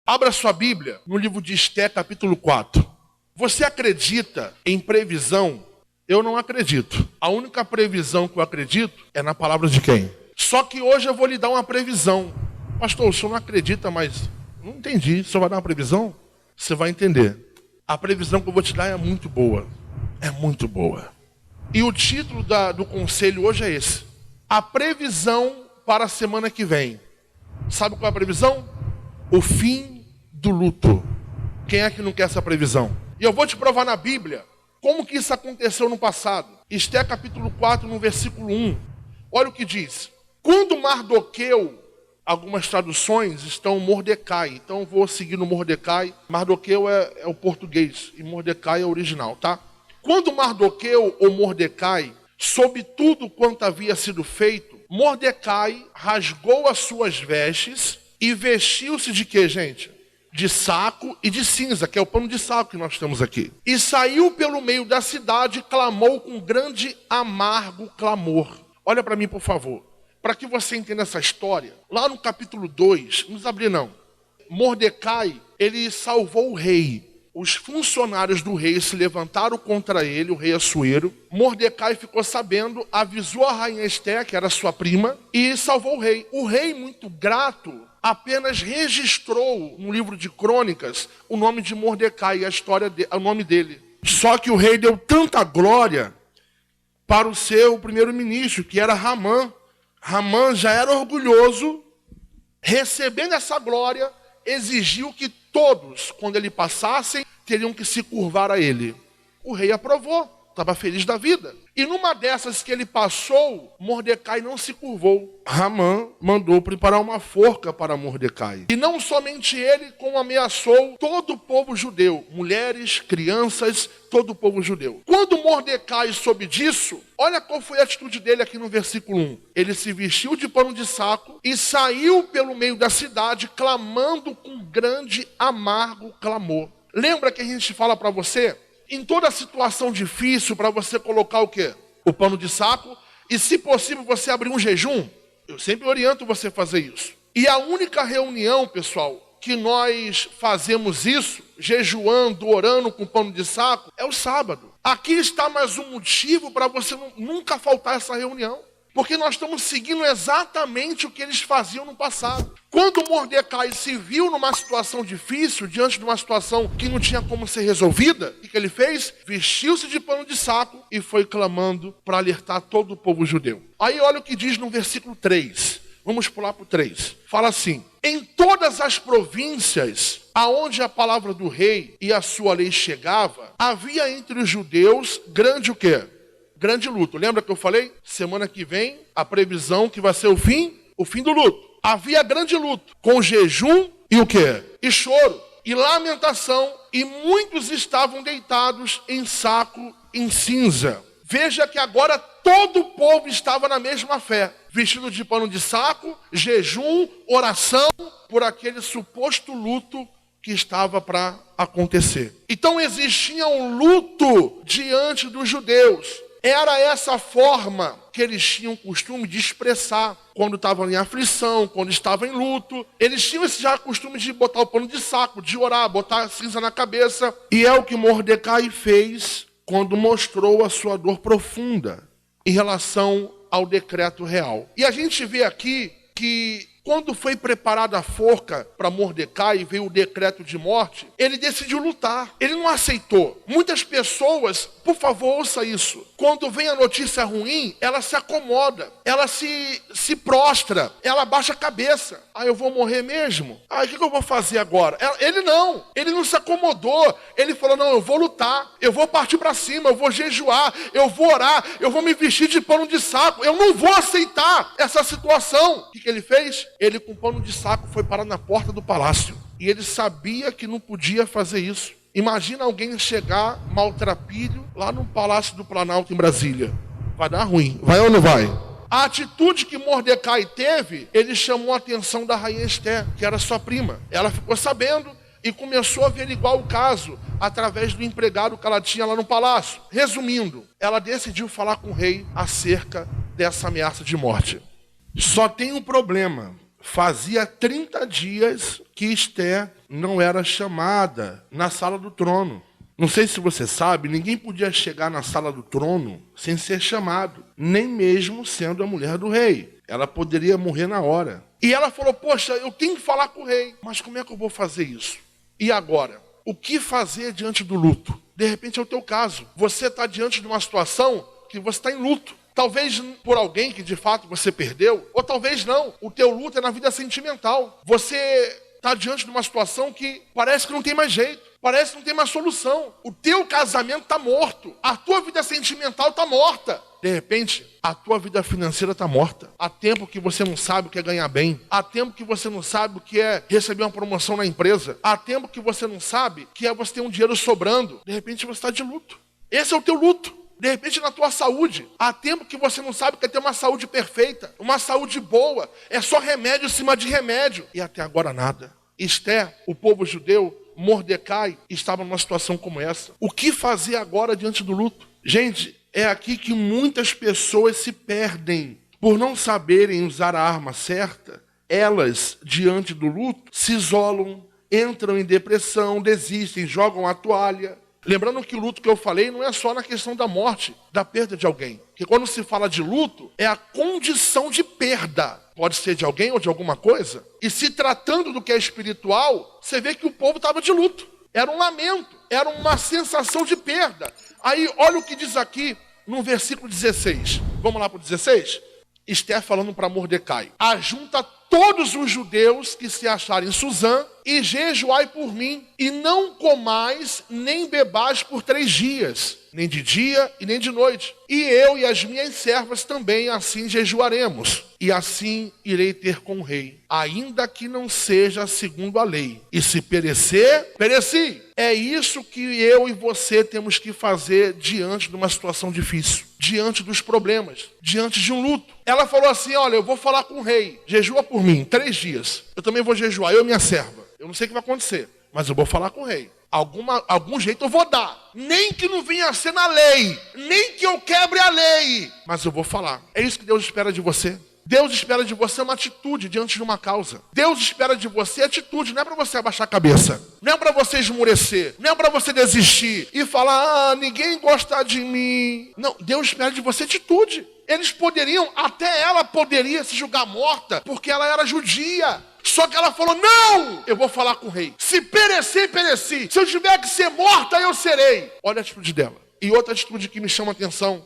Abra sua Bíblia no livro de Esté, capítulo 4. Você acredita em previsão? Eu não acredito. A única previsão que eu acredito é na palavra de quem? Só que hoje eu vou lhe dar uma previsão. Pastor, o senhor não acredita, mas não entendi. O senhor vai dar uma previsão? Você vai entender. A previsão que eu vou te dar é muito boa. É muito boa. E o título do conselho hoje é esse. A previsão para a semana que vem. Sabe qual é a previsão? O fim do luto. Quem é que não quer essa previsão? E eu vou te provar na Bíblia como que isso aconteceu no passado. Esté capítulo 4, no versículo 1. Olha o que diz. Quando Mardoqueu, algumas traduções estão Mordecai. Então eu vou seguir no Mordecai. Mardoqueu é o português e Mordecai é o original, tá? Quando Mardoqueu ou Mordecai soube tudo quanto havia sido feito, Mordecai rasgou as suas vestes e vestiu-se de quê, gente? De saco e de cinza, que é o pano de saco que nós temos aqui. E saiu pelo meio da cidade e clamou com grande amargo clamor. Olha para mim, por favor, para que você entenda essa história. Lá no capítulo 2, não nos abrir não. Mordecai, ele salvou o rei. Os funcionários do rei se levantaram contra ele, o rei Assuero. Mordecai ficou sabendo, avisou a rainha Esté, que era sua prima, e salvou o rei. O rei, muito grato, apenas registrou no livro de crônicas o nome de Mordecai, o nome dele. Só que o rei deu tanta glória para o seu primeiro-ministro, que era Ramã. Ramã já era orgulhoso, recebendo essa glória, exigiu que todos, quando ele passassem, teriam que se curvar a ele. O rei aprovou, estava feliz da vida. E numa dessas que ele passou, Mordecai não se curvou. Ramã mandou preparar uma forca para Mordecai. E não somente ele, como ameaçou todo o povo judeu, mulheres, crianças, todo o povo judeu. Quando Mordecai soube disso, olha qual foi a atitude dele aqui no versículo 1. Ele se vestiu de pano de saco e saiu pelo meio da cidade, clamando com grande amargo clamor. Lembra que a gente fala para você? Em toda situação difícil, para você colocar o quê? O pano de saco. E, se possível, você abrir um jejum. Eu sempre oriento você a fazer isso. E a única reunião, pessoal, que nós fazemos isso, jejuando, orando com pano de saco, é o sábado. Aqui está mais um motivo para você nunca faltar essa reunião. Porque nós estamos seguindo exatamente o que eles faziam no passado. Quando Mordecai se viu numa situação difícil, diante de uma situação que não tinha como ser resolvida, o que ele fez? Vestiu-se de pano de saco e foi clamando para alertar todo o povo judeu. Aí olha o que diz no versículo 3. Vamos pular para o 3. Fala assim: em todas as províncias aonde a palavra do rei e a sua lei chegava, havia entre os judeus grande o quê? Grande luto. Lembra que eu falei? Semana que vem, a previsão que vai ser o fim do luto. Havia grande luto, com jejum e o quê? E choro, e lamentação, e muitos estavam deitados em saco em cinza. Veja que agora todo o povo estava na mesma fé, vestido de pano de saco, jejum, oração, por aquele suposto luto que estava para acontecer. Então existia um luto diante dos judeus. Era essa forma que eles tinham costume de expressar quando estavam em aflição, quando estavam em luto. Eles tinham esse já costume de botar o pano de saco, de orar, botar a cinza na cabeça. E é o que Mordecai fez quando mostrou a sua dor profunda em relação ao decreto real. E a gente vê aqui que quando foi preparada a forca para Mordecai e veio o decreto de morte, ele decidiu lutar. Ele não aceitou. Muitas pessoas, por favor, ouça isso. Quando vem a notícia ruim, ela se acomoda, ela se prostra, ela baixa a cabeça. Eu vou morrer mesmo? O que eu vou fazer agora? Ele não se acomodou. Ele falou, não, eu vou lutar, eu vou partir para cima, eu vou jejuar, eu vou orar, eu vou me vestir de pano de saco, eu não vou aceitar essa situação. O que ele fez? Ele, com pano de saco, foi parar na porta do palácio. E ele sabia que não podia fazer isso. Imagina alguém chegar maltrapilho lá no Palácio do Planalto, em Brasília. Vai dar ruim. Vai ou não vai? A atitude que Mordecai teve, ele chamou a atenção da rainha Esté, que era sua prima. Ela ficou sabendo e começou a averiguar o caso através do empregado que ela tinha lá no palácio. Resumindo, ela decidiu falar com o rei acerca dessa ameaça de morte. Só tem um problema. Fazia 30 dias que Esther não era chamada na sala do trono. Não sei se você sabe, ninguém podia chegar na sala do trono sem ser chamado, nem mesmo sendo a mulher do rei. Ela poderia morrer na hora. E ela falou, poxa, eu tenho que falar com o rei, mas como é que eu vou fazer isso? E agora? O que fazer diante do luto? De repente é o teu caso. Você está diante de uma situação que você está em luto. Talvez por alguém que de fato você perdeu, ou talvez não. O teu luto é na vida sentimental. Você está diante de uma situação que parece que não tem mais jeito, parece que não tem mais solução. O teu casamento está morto, a tua vida sentimental está morta. De repente, a tua vida financeira está morta. Há tempo que você não sabe o que é ganhar bem. Há tempo que você não sabe o que é receber uma promoção na empresa. Há tempo que você não sabe o que é você ter um dinheiro sobrando. De repente, você está de luto. Esse é o teu luto. De repente, na tua saúde, há tempo que você não sabe que é ter uma saúde perfeita, uma saúde boa, é só remédio em cima de remédio. E até agora nada. Esther, o povo judeu, Mordecai, estava numa situação como essa. O que fazer agora diante do luto? Gente, é aqui que muitas pessoas se perdem. Por não saberem usar a arma certa, elas, diante do luto, se isolam, entram em depressão, desistem, jogam a toalha. Lembrando que o luto que eu falei não é só na questão da morte, da perda de alguém. Porque quando se fala de luto, é a condição de perda. Pode ser de alguém ou de alguma coisa. E se tratando do que é espiritual, você vê que o povo estava de luto. Era um lamento, era uma sensação de perda. Aí, olha o que diz aqui no versículo 16. Vamos lá para o 16? Esther falando para Mordecai. Ajunta todos os judeus que se acharem em Suzã e jejuai por mim, e não comais nem bebais por 3 dias, nem de dia e nem de noite. E eu e as minhas servas também assim jejuaremos, e assim irei ter com o rei, ainda que não seja segundo a lei. E se perecer, pereci. É isso que eu e você temos que fazer diante de uma situação difícil, diante dos problemas, diante de um luto. Ela falou assim, olha, eu vou falar com o rei, jejua por mim, 3 dias. Eu também vou jejuar, eu e minha serva. Eu não sei o que vai acontecer, mas eu vou falar com o rei. Algum jeito eu vou dar. Nem que não venha a ser na lei, nem que eu quebre a lei, mas eu vou falar. É isso que Deus espera de você. Deus espera de você uma atitude diante de uma causa. Deus espera de você atitude, não é para você abaixar a cabeça. Não é para você esmurecer, não é para você desistir e falar, ninguém gosta de mim. Não, Deus espera de você atitude. Eles poderiam, até ela poderia se julgar morta, porque ela era judia. Só que ela falou, não, eu vou falar com o rei. Se perecer, pereci. Se eu tiver que ser morta, eu serei. Olha a atitude dela. E outra atitude que me chama a atenção,